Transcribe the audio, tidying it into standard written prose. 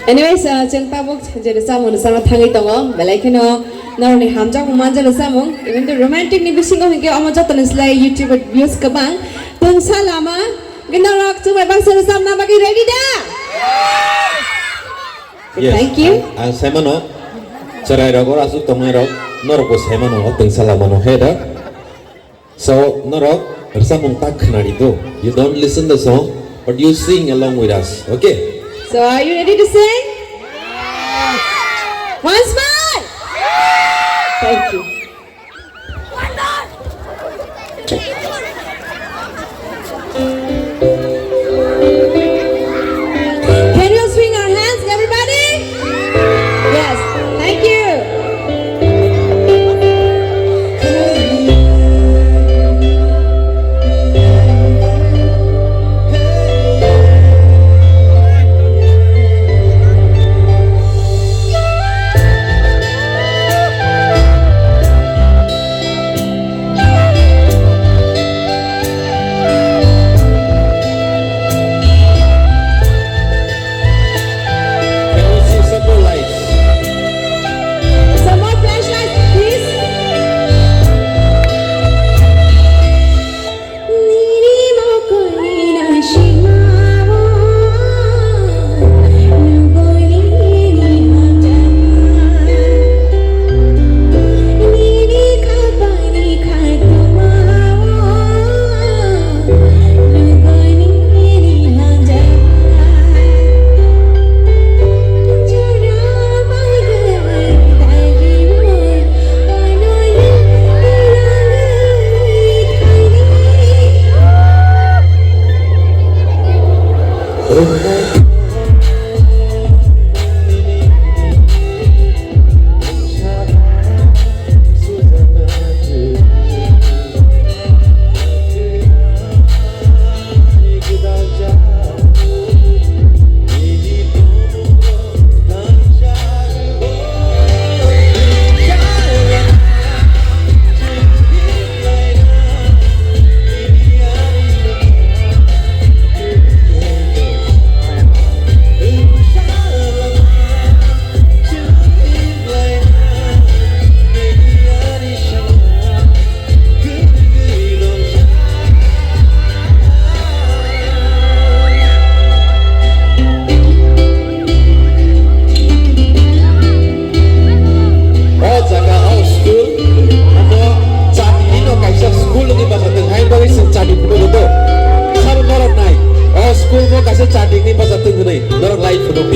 Anyways, जों tabuk jadi samung sama thangi tongo, belai keno naroni hamjang manja samung, even the romantic ni bisingo hingga amat jatuh selai YouTube views kebang, Twngsa lama, genarok cuma bang sama nama bagi ready dah. Thank you. Saya mana, cerai rokok asuk tongai rok, norok saya mana, Twngsa lama no header. So norok bersamung tak kenal itu. You don't listen the song, but you sing along with us. Okay? So are you ready to sing? Once more! Thank you. Can you swing our hands, everybody? Yes, thank you. School mo kasi chatting ni pa sa tunay, norok live photo